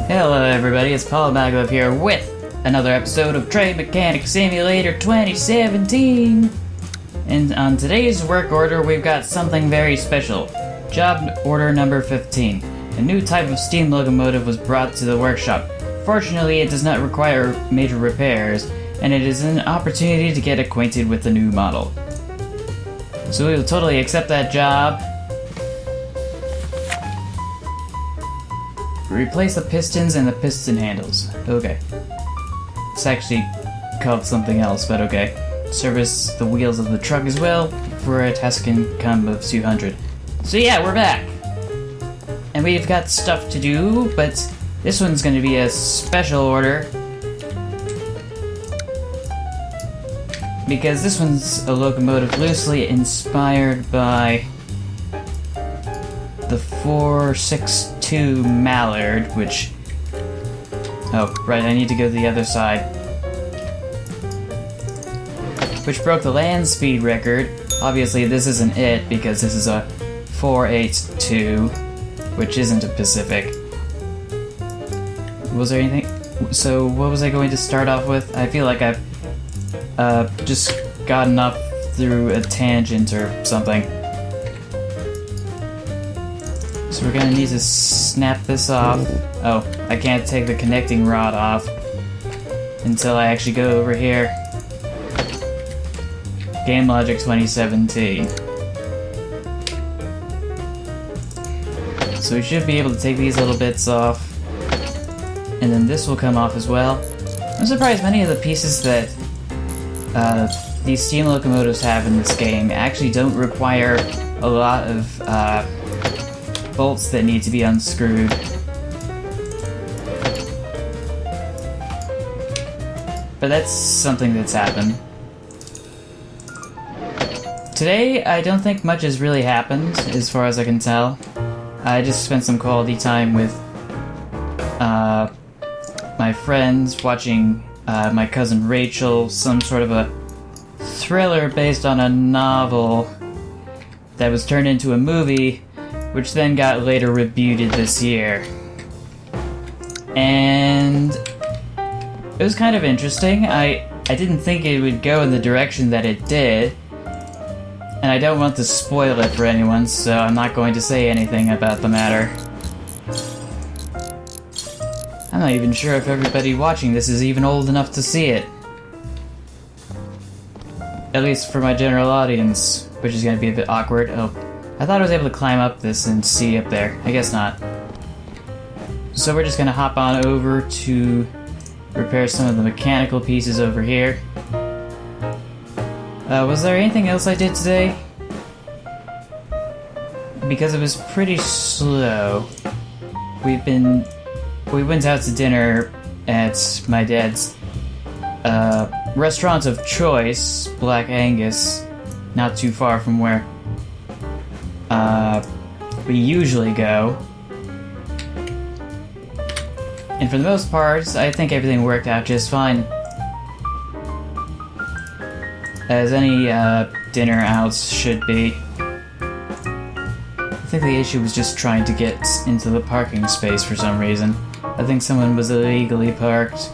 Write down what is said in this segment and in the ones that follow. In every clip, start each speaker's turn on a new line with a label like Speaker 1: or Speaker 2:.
Speaker 1: Hello everybody, it's Paul Maglev here with another episode of Train Mechanic Simulator 2017. And on today's work order we've got something very special. Job order number 15. A new type of steam locomotive was brought to the workshop. Fortunately, it does not require major repairs, and it is an opportunity to get acquainted with the new model. So we will totally accept that job. Replace the pistons and the piston handles. Okay. It's actually called something else, but okay. Service the wheels of the truck as well for a task income of 200. So yeah, we're back! And we've got stuff to do, but this one's gonna be a special order. Because this one's a locomotive loosely inspired by the 462 Mallard, which... Oh, right, I need to go to the other side. Which broke the land speed record. Obviously, this isn't it, because this is a 482, which isn't a Pacific. Was there anything... So, what was I going to start off with? I feel like I've just gotten up through a tangent or something. So we're gonna need to snap this off. Oh, I can't take the connecting rod off until I actually go over here. Game Logic 2017. So we should be able to take these little bits off. And then this will come off as well. I'm surprised many of the pieces that these steam locomotives have in this game actually don't require a lot of bolts that need to be unscrewed. But that's something that's happened. Today, I don't think much has really happened, as far as I can tell. I just spent some quality time with my friends, watching my cousin Rachel, some sort of a thriller based on a novel that was turned into a movie, which then got later rebooted this year. And it was kind of interesting. I didn't think it would go in the direction that it did, and I don't want to spoil it for anyone, so I'm not going to say anything about the matter. I'm not even sure if everybody watching this is even old enough to see it. At least for my general audience, which is going to be a bit awkward. Oh, I thought I was able to climb up this and see up there. I guess not. So we're just going to hop on over to repair some of the mechanical pieces over here. Was there anything else I did today? Because it was pretty slow. We went out to dinner at my dad's restaurant of choice, Black Angus, not too far from where we usually go. And for the most part, I think everything worked out just fine. As any dinner outs should be. I think the issue was just trying to get into the parking space for some reason. I think someone was illegally parked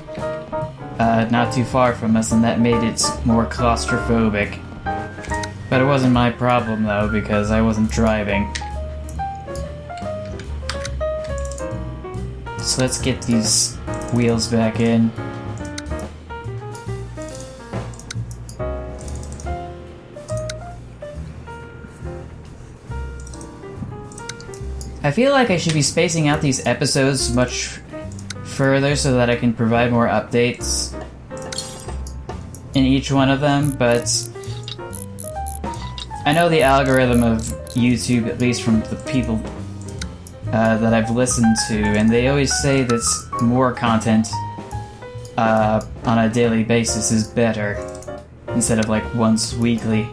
Speaker 1: not too far from us, and that made it more claustrophobic. But it wasn't my problem though, because I wasn't driving. So let's get these wheels back in. I feel like I should be spacing out these episodes much further so that I can provide more updates in each one of them, but I know the algorithm of YouTube, at least from the people that I've listened to, and they always say that more content on a daily basis is better instead of like once weekly.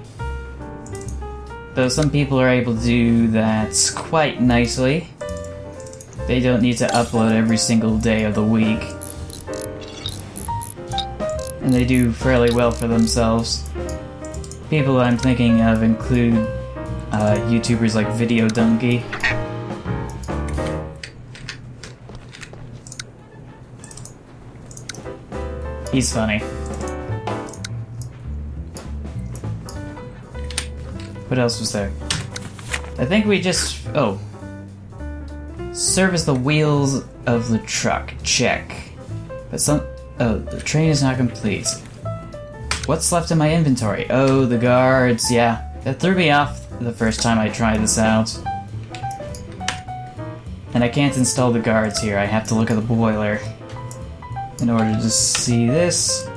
Speaker 1: Though some people are able to do that quite nicely. They don't need to upload every single day of the week. And they do fairly well for themselves. People I'm thinking of include YouTubers like Video Donkey. He's funny. What else was there? I think we just... Oh. Service the wheels of the truck. Check. But some... Oh, the train is not complete. What's left in my inventory? Oh, the guards. Yeah, that threw me off the first time I tried this out. And I can't install the guards here. I have to look at the boiler in order to see this.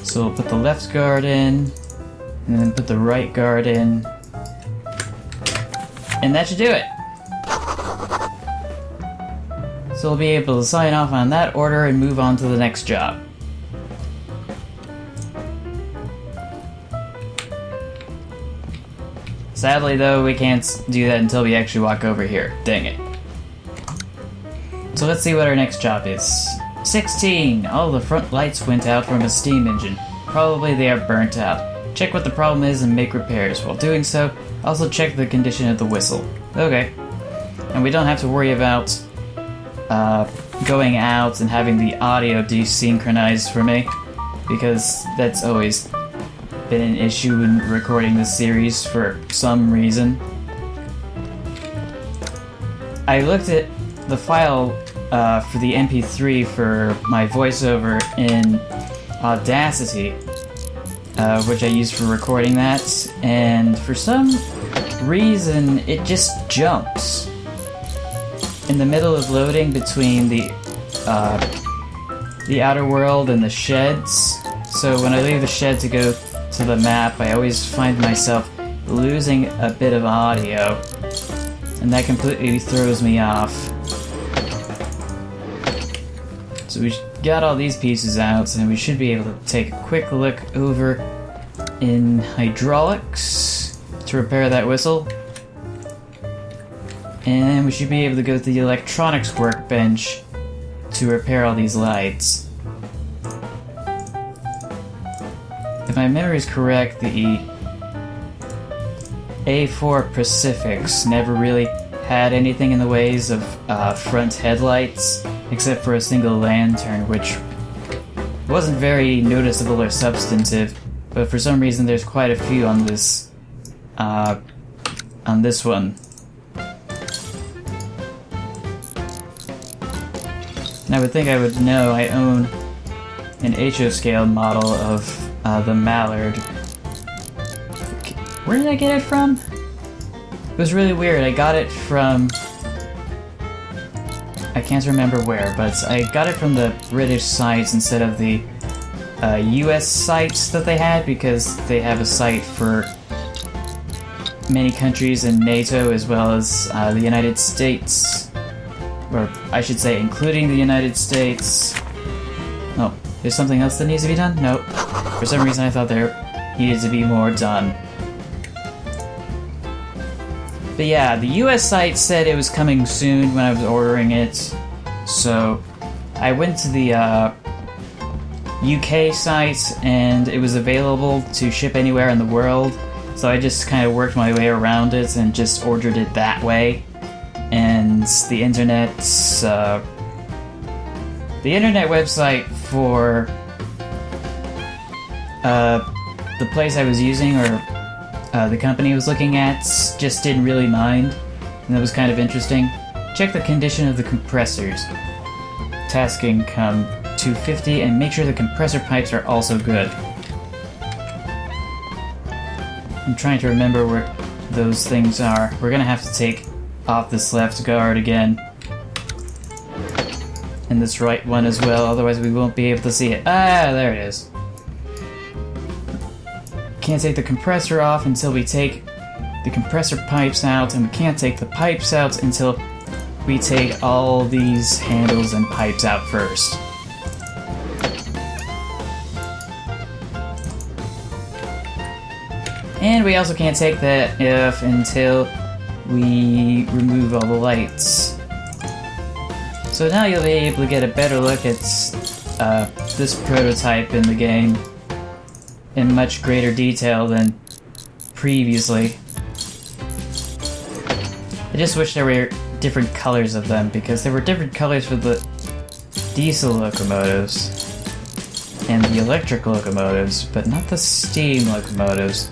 Speaker 1: So we'll put the left guard in, and then put the right guard in. And that should do it. So we'll be able to sign off on that order and move on to the next job. Sadly though, we can't do that until we actually walk over here. Dang it. So let's see what our next job is. 16! All the front lights went out from a steam engine. Probably they are burnt out. Check what the problem is and make repairs. While doing so, also check the condition of the whistle. Okay. And we don't have to worry about going out and having the audio desynchronized for me, because that's always been an issue in recording this series for some reason. I looked at the file for the MP3 for my voiceover in Audacity, which I used for recording that, and for some reason it just jumps in the middle of loading between the outer world and the sheds. So when I leave the shed to go to the map, I always find myself losing a bit of audio, and that completely throws me off. So we got all these pieces out, and we should be able to take a quick look over in hydraulics to repair that whistle. And we should be able to go to the electronics workbench to repair all these lights. If my memory is correct, the A4 Pacifics never really had anything in the ways of front headlights, except for a single lantern, which wasn't very noticeable or substantive, but for some reason there's quite a few on this one. And I would think I would know. I own an HO scale model of the Mallard. Where did I get it from? It was really weird. I got it from... I can't remember where, but I got it from the British sites instead of the US sites that they had, because they have a site for many countries in NATO as well as the United States. Or I should say, including the United States. Oh, there's something else that needs to be done? Nope. For some reason I thought there needed to be more done. But yeah, the US site said it was coming soon when I was ordering it. So I went to the UK site and it was available to ship anywhere in the world. So I just kind of worked my way around it and just ordered it that way. And the internet website for the place I was using, or the company I was looking at, just didn't really mind, and that was kind of interesting. Check the condition of the compressors. Task income 250, and make sure the compressor pipes are also good. I'm trying to remember where those things are. We're gonna have to take off this left guard again. And this right one as well, otherwise we won't be able to see it. Ah, there it is. Can't take the compressor off until we take the compressor pipes out, and we can't take the pipes out until we take all these handles and pipes out first. And we also can't take that off until we remove all the lights. So now you'll be able to get a better look at this prototype in the game in much greater detail than previously. I just wish there were different colors of them, because there were different colors for the diesel locomotives. and the electric locomotives, but not the steam locomotives.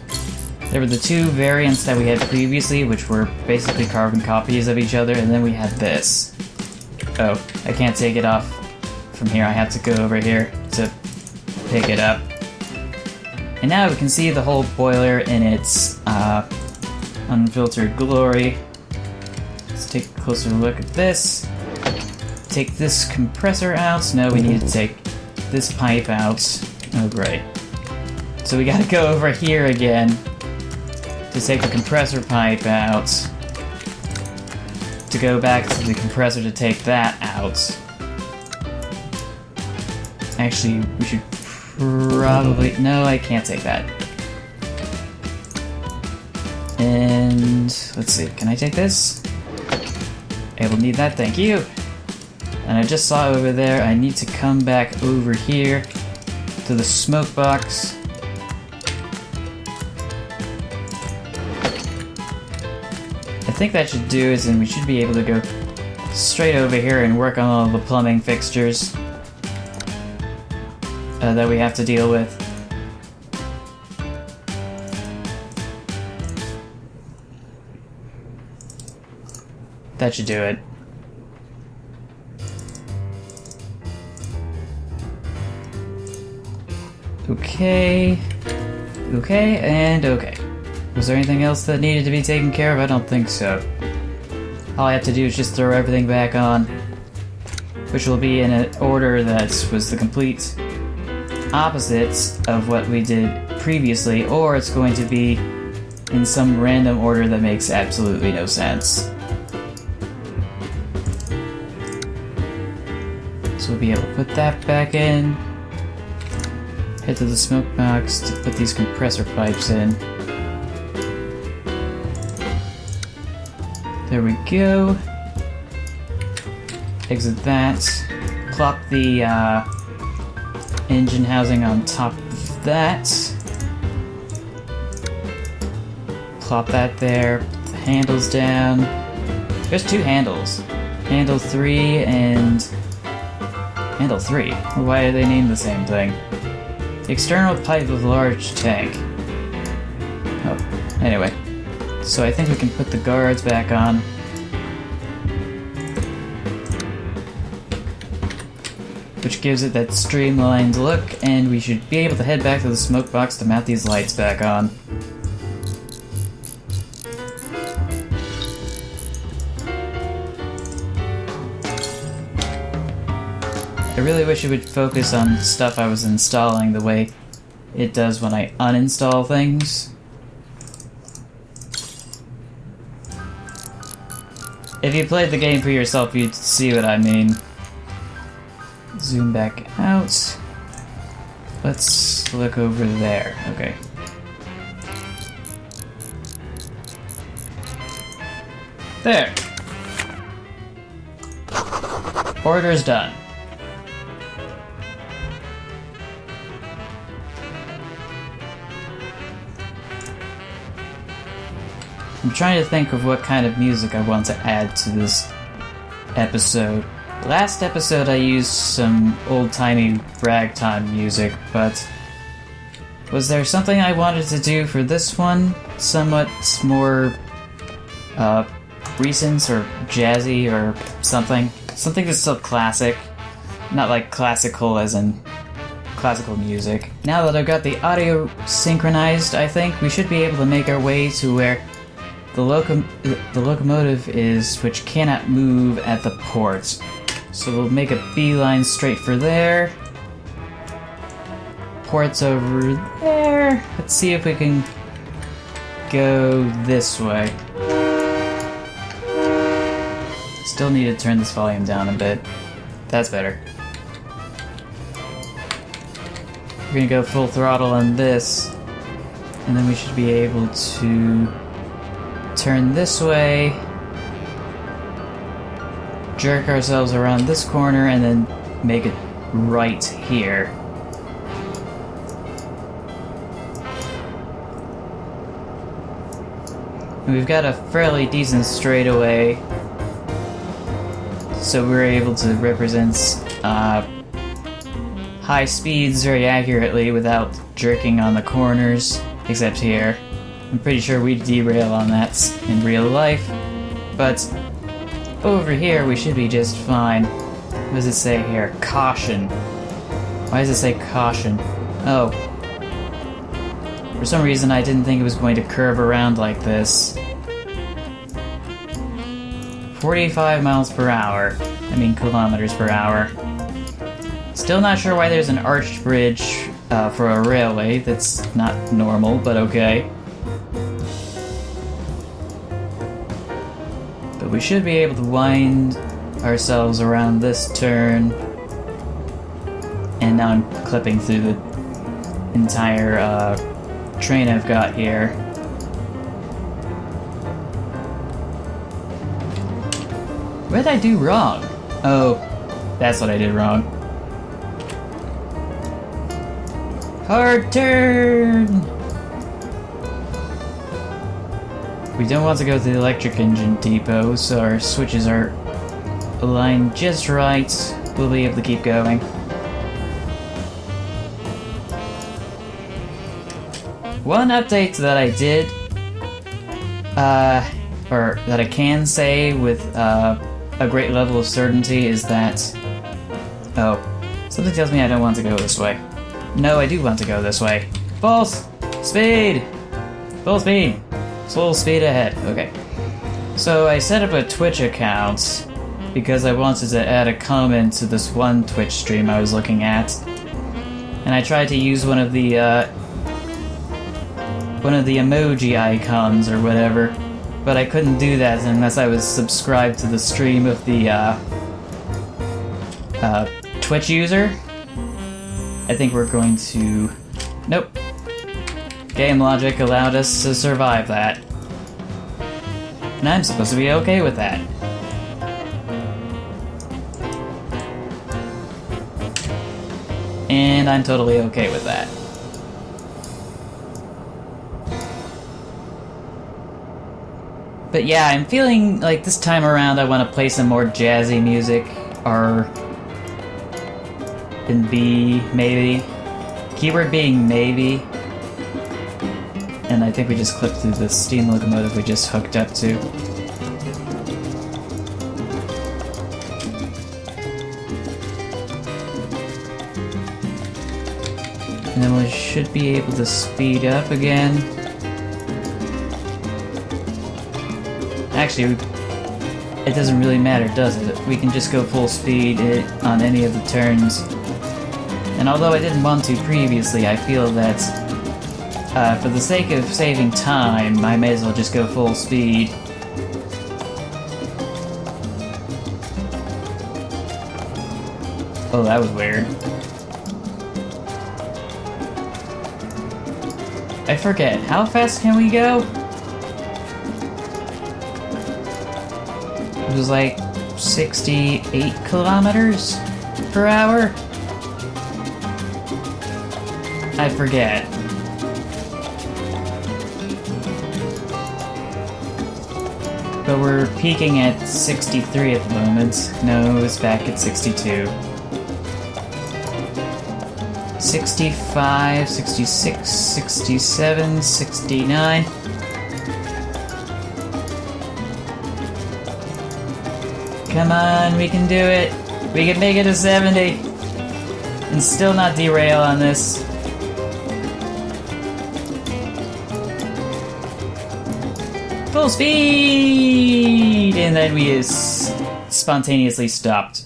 Speaker 1: There were the two variants that we had previously, which were basically carbon copies of each other, and then we had this. Oh, I can't take it off from here. I have to go over here to pick it up. And now we can see the whole boiler in its unfiltered glory. Let's take a closer look at this. Take this compressor out. No, we need to take this pipe out. Oh, great. So we gotta go over here again to take the compressor pipe out. To go back to the compressor to take that out. Actually, we should probably... No, I can't take that. And... let's see, can I take this? I will need that, thank you. And I just saw over there, I need to come back over here to the smoke box. I think that should do it, and we should be able to go straight over here and work on all the plumbing fixtures that we have to deal with. That should do it. Okay. Okay, and okay. Was there anything else that needed to be taken care of? I don't think so. All I have to do is just throw everything back on, which will be in an order that was the complete opposites of what we did previously, or it's going to be in some random order that makes absolutely no sense. So we'll be able to put that back in. Head to the smoke box to put these compressor pipes in. There we go. Exit that. Plop the engine housing on top of that. Plop that there. Put the handles down. There's two handles. Handle 3 and... Handle 3? Why are they named the same thing? The external pipe of large tank. Oh, anyway. So I think we can put the guards back on. Which gives it that streamlined look, and we should be able to head back to the smoke box to mount these lights back on. I really wish it would focus on stuff I was installing the way it does when I uninstall things. If you played the game for yourself, you'd see what I mean. Zoom back out. Let's look over there. Okay. There. Order's done. I'm trying to think of what kind of music I want to add to this episode. Last episode I used some old-timey ragtime music, but was there something I wanted to do for this one? Somewhat more recent or jazzy or something? Something that's still classic. Not like classical as in classical music. Now that I've got the audio synchronized, I think we should be able to make our way to where the locomotive is, which cannot move at the port. So we'll make a beeline straight for there. Port's over there. Let's see if we can go this way. Still need to turn this volume down a bit. That's better. We're gonna go full throttle on this, and then we should be able to turn this way, jerk ourselves around this corner, and then make it right here. And we've got a fairly decent straightaway, so we're able to represent high speeds very accurately without jerking on the corners, except here. I'm pretty sure we'd derail on that in real life, but over here we should be just fine. What does it say here? Caution. Why does it say caution? Oh. For some reason I didn't think it was going to curve around like this. 45 miles per hour. I mean kilometers per hour. Still not sure why there's an arched bridge for a railway. That's not normal, but okay. But we should be able to wind ourselves around this turn. And now I'm clipping through the entire train I've got here. What did I do wrong? Oh, that's what I did wrong. Hard turn! We don't want to go to the electric engine depot, so our switches are aligned just right. We'll be able to keep going. One update that I did, or that I can say with a great level of certainty is that... Oh, something tells me I don't want to go this way. No, I do want to go this way. Full speed! Full speed! Full speed ahead. Okay. So I set up a Twitch account because I wanted to add a comment to this one Twitch stream I was looking at. And I tried to use one of the emoji icons or whatever, but I couldn't do that unless I was subscribed to the stream of the Twitch user. I think we're going to... Nope. Game logic allowed us to survive that. And I'm supposed to be okay with that. And I'm totally okay with that. But yeah, I'm feeling like this time around I want to play some more jazzy music, or in B, maybe. Keyword being maybe. And I think we just clipped through the steam locomotive we just hooked up to. And then we should be able to speed up again. Actually, it doesn't really matter, does it? We can just go full speed on any of the turns. And although I didn't want to previously, I feel that for the sake of saving time, I may as well just go full speed. Oh, that was weird. I forget, how fast can we go? It was like 68 kilometers per hour? I forget. But we're peaking at 63 at the moment. No, it's back at 62. 65, 66, 67, 69. Come on, we can do it. We can make it to 70. And still not derail on this. Full speed! And then we spontaneously stopped.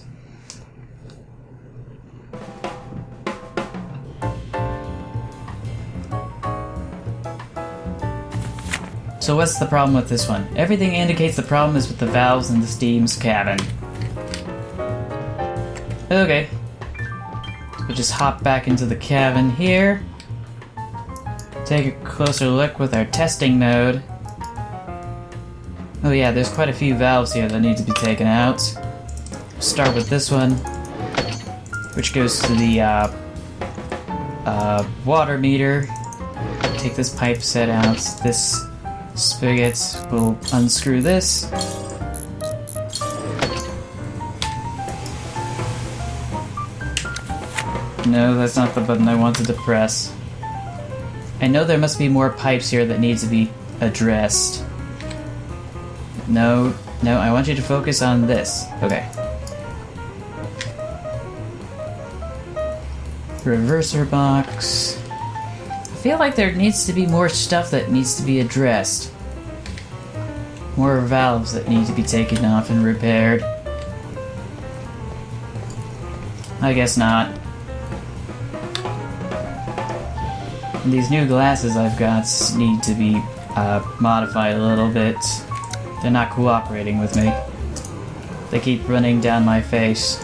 Speaker 1: So what's the problem with this one? Everything indicates the problem is with the valves in the steam's cabin. Okay. We'll just hop back into the cabin here. Take a closer look with our testing mode. Oh yeah, there's quite a few valves here that need to be taken out. Start with this one, which goes to the water meter. Take this pipe set out. This spigot, we'll unscrew this. No, that's not the button I wanted to press. I know there must be more pipes here that need to be addressed. No, I want you to focus on this. Okay. Reverser box. I feel like there needs to be more stuff that needs to be addressed. More valves that need to be taken off and repaired. I guess not. And these new glasses I've got need to be modified a little bit. They're not cooperating with me. They keep running down my face.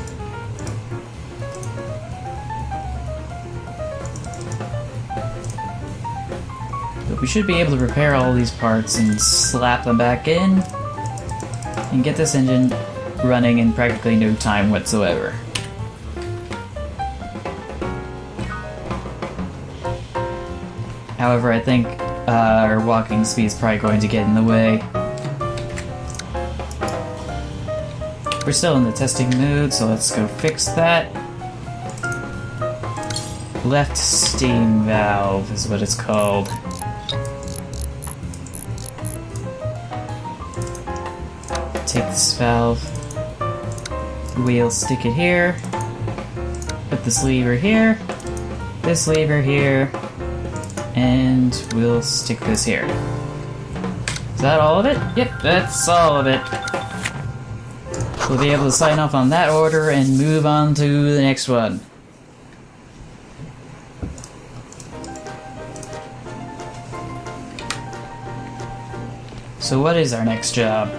Speaker 1: But we should be able to repair all these parts and slap them back in and get this engine running in practically no time whatsoever. However, I think our walking speed is probably going to get in the way. We're still in the testing mode, so let's go fix that. Left steam valve is what it's called. Take this valve. We'll stick it here. Put this lever here. This lever here. And we'll stick this here. Is that all of it? Yep, that's all of it. We'll be able to sign off on that order and move on to the next one. So what is our next job?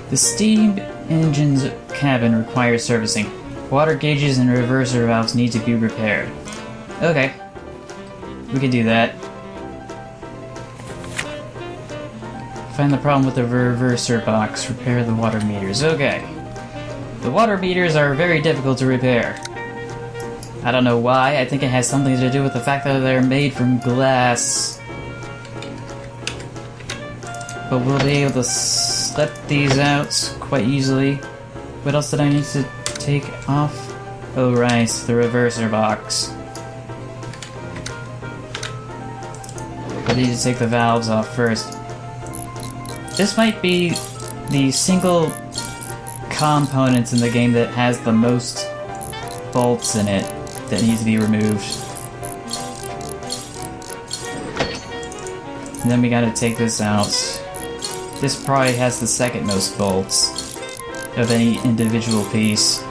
Speaker 1: The steam engine's cabin requires servicing. Water gauges and reverser valves need to be repaired. Okay. We can do that. Find the problem with the reverser box. Repair the water meters. Okay. The water meters are very difficult to repair. I don't know why. I think it has something to do with the fact that they're made from glass. But we'll be able to slip these out quite easily. What else did I need to take off? Oh right, the reverser box. I need to take the valves off first. This might be the single component in the game that has the most bolts in it that needs to be removed. And then we gotta take this out. This probably has the second most bolts of any individual piece.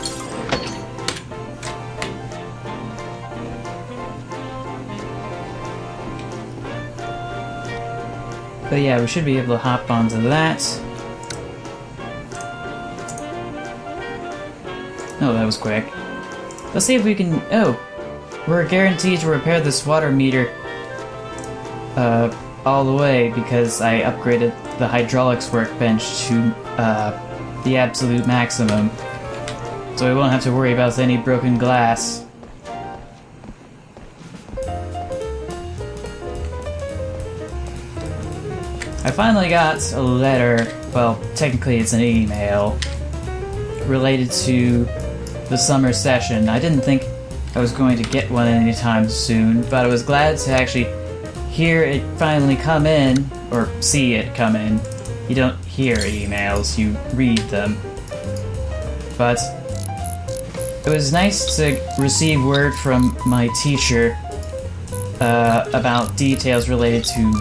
Speaker 1: But yeah, we should be able to hop onto that. Oh, that was quick. Let's see if we can... Oh! We're guaranteed to repair this water meter all the way because I upgraded the hydraulics workbench to the absolute maximum. So we won't have to worry about any broken glass. I finally got a letter, well, technically it's an email, related to the summer session. I didn't think I was going to get one anytime soon, but I was glad to actually hear it finally come in, or see it come in. You don't hear emails, you read them. But it was nice to receive word from my teacher about details related to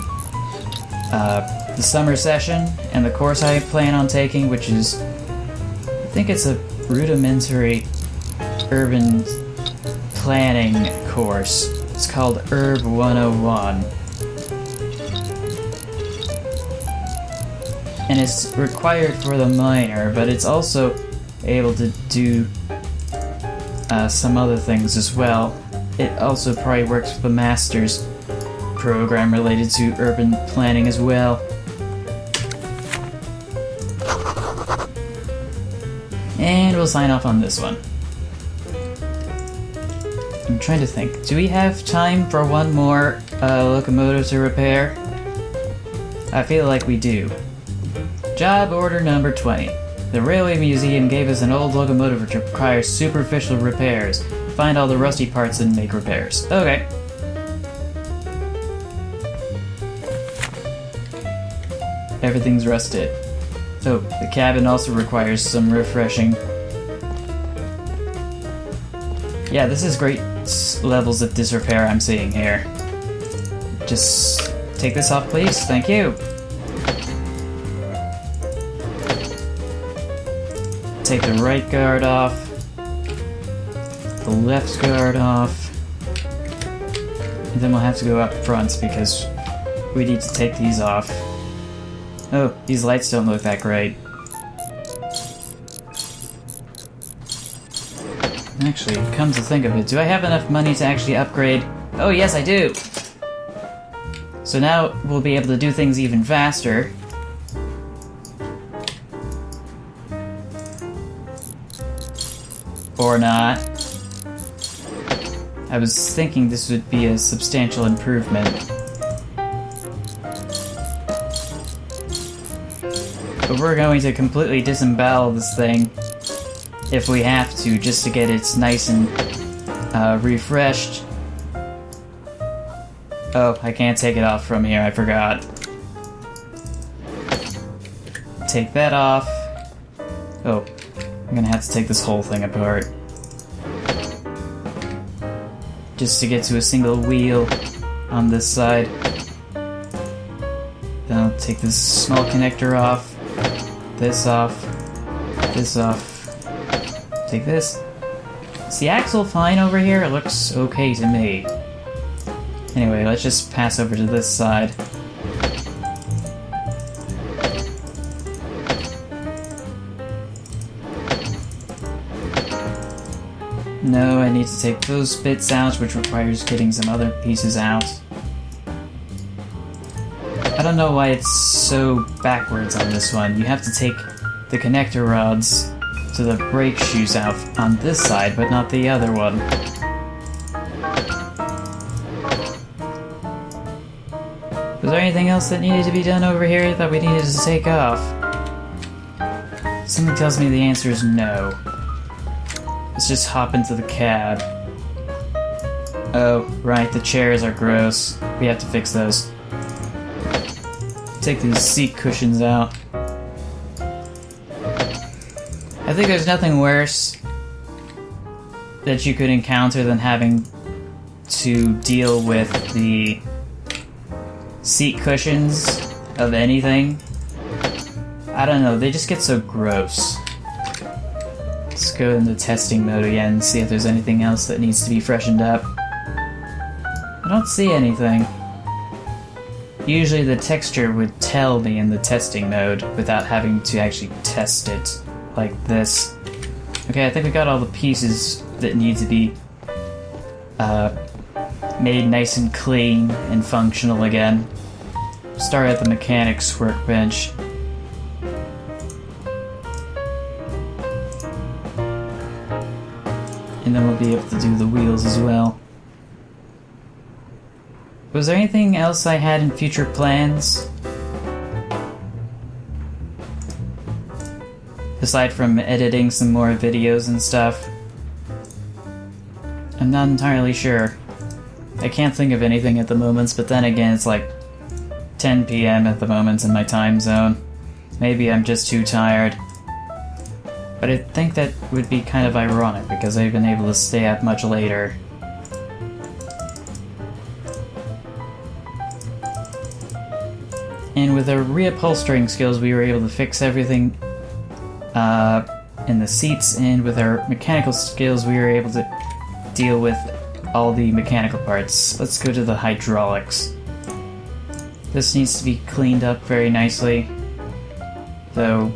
Speaker 1: the summer session and the course I plan on taking, which is, I think it's a rudimentary urban planning course. It's called Urb 101. And it's required for the minor, but it's also able to do some other things as well. It also probably works with the master's program related to urban planning as well. And we'll sign off on this one. I'm trying to think. Do we have time for one more locomotive to repair? I feel like we do. Job order number 20. The Railway Museum gave us an old locomotive which requires superficial repairs. Find all the rusty parts and make repairs. Okay. Everything's rusted. Oh, the cabin also requires some refreshing. Yeah, this is great levels of disrepair I'm seeing here. Just take this off, please. Thank you. Take the right guard off. The left guard off. And then we'll have to go up front because we need to take these off. Oh, these lights don't look that great. Actually, come to think of it, do I have enough money to actually upgrade? Oh yes, I do! So now we'll be able to do things even faster. Or not. I was thinking this would be a substantial improvement. But we're going to completely disembowel this thing if we have to, just to get it nice and refreshed. Oh, I can't take it off from here, I forgot. Take that off. Oh, I'm gonna have to take this whole thing apart. Just to get to a single wheel on this side. Then I'll take this small connector off. This off. This off. Take this. Is the axle fine over here? It looks okay to me. Anyway, let's just pass over to this side. No, I need to take those bits out, which requires getting some other pieces out. I don't know why it's so backwards on this one. You have to take the connector rods to the brake shoes out on this side, but not the other one. Was there anything else that needed to be done over here that we needed to take off? Something tells me the answer is no. Let's just hop into the cab. Oh, right, the chairs are gross. We have to fix those. Take these seat cushions out. I think there's nothing worse that you could encounter than having to deal with the seat cushions of anything. I don't know, they just get so gross. Let's go into testing mode again and see if there's anything else that needs to be freshened up. I don't see anything. Usually the texture would tell me in the testing mode without having to actually test it like this. Okay, I think we got all the pieces that need to be made nice and clean and functional again. Start at the mechanics workbench. And then we'll be able to do the wheels as well. Was there anything else I had in future plans? Aside from editing some more videos and stuff. I'm not entirely sure. I can't think of anything at the moment, but then again it's like 10 PM at the moment in my time zone. Maybe I'm just too tired. But I think that would be kind of ironic because I've been able to stay up much later. And with our reupholstering skills we were able to fix everything in the seats, and with our mechanical skills we were able to deal with all the mechanical parts. Let's go to the hydraulics. This needs to be cleaned up very nicely, though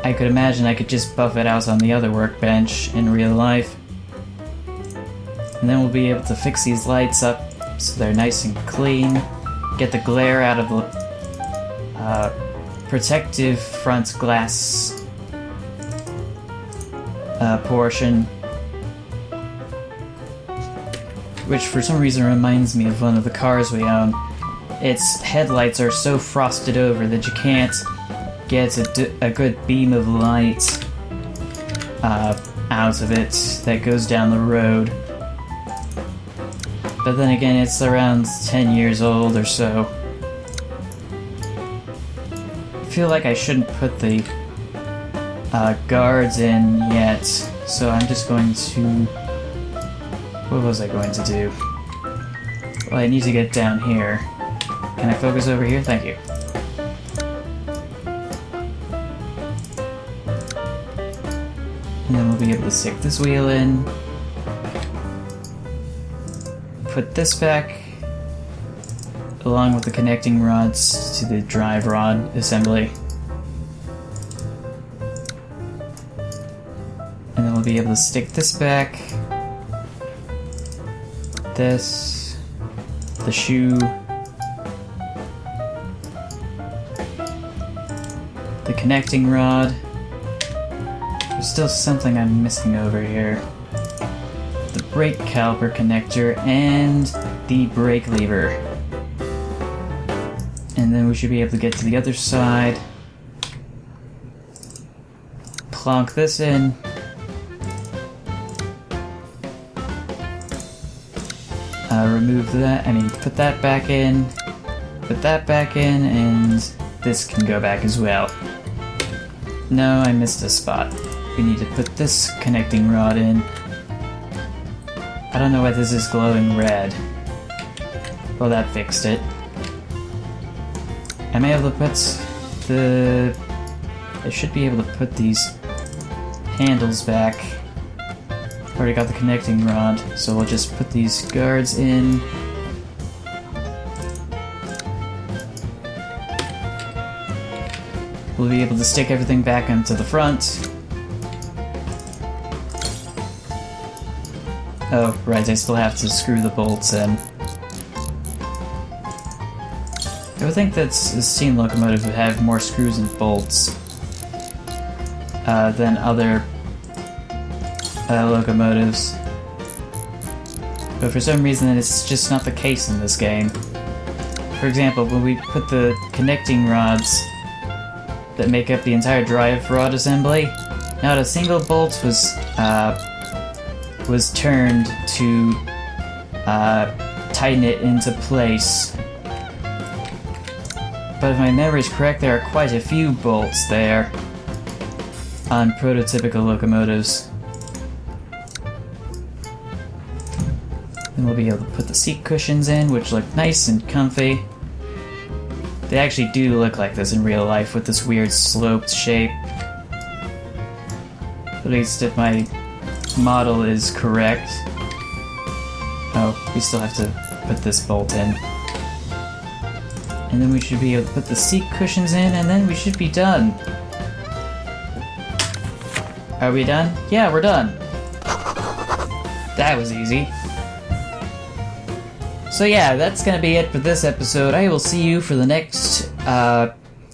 Speaker 1: I could imagine I could just buff it out on the other workbench in real life. And then we'll be able to fix these lights up so they're nice and clean. Get the glare out of the protective front glass portion. Which for some reason reminds me of one of the cars we own. Its headlights are so frosted over that you can't gets a good beam of light out of it that goes down the road. But then again, it's around 10 years old or so. I feel like I shouldn't put the guards in yet, so I'm just going to... What was I going to do? Well, I need to get down here. Can I focus over here? Thank you. And then we'll be able to stick this wheel in. Put this back, along with the connecting rods to the drive rod assembly. And then we'll be able to stick this back, this, the shoe, the connecting rod. There's still something I'm missing over here. The brake caliper connector and the brake lever. And then we should be able to get to the other side. Plonk this in. Remove that, put that back in, put that back in, and this can go back as well. No, I missed a spot. We need to put this connecting rod in. I don't know why this is glowing red. Well, that fixed it. Am I able to put the... I should be able to put these handles back. Already got the connecting rod, so we'll just put these guards in. We'll be able to stick everything back onto the front. Oh, right, I still have to screw the bolts in. I would think that a steam locomotive would have more screws and bolts than other locomotives. But for some reason, it's just not the case in this game. For example, when we put the connecting rods that make up the entire drive rod assembly, not a single bolt was turned to tighten it into place. But if my memory is correct, there are quite a few bolts there on prototypical locomotives. Then we'll be able to put the seat cushions in, which look nice and comfy. They actually do look like this in real life with this weird sloped shape. At least if my model is correct. Oh, we still have to put this bolt in. And then we should be able to put the seat cushions in, and then we should be done. Are we done? Yeah, we're done. That was easy. So yeah, that's gonna be it for this episode. I will see you for the next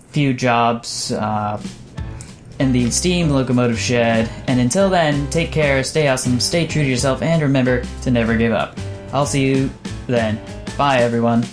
Speaker 1: few jobs in the steam locomotive shed. And until then, take care, stay awesome, stay true to yourself, and remember to never give up. I'll see you then. Bye, everyone.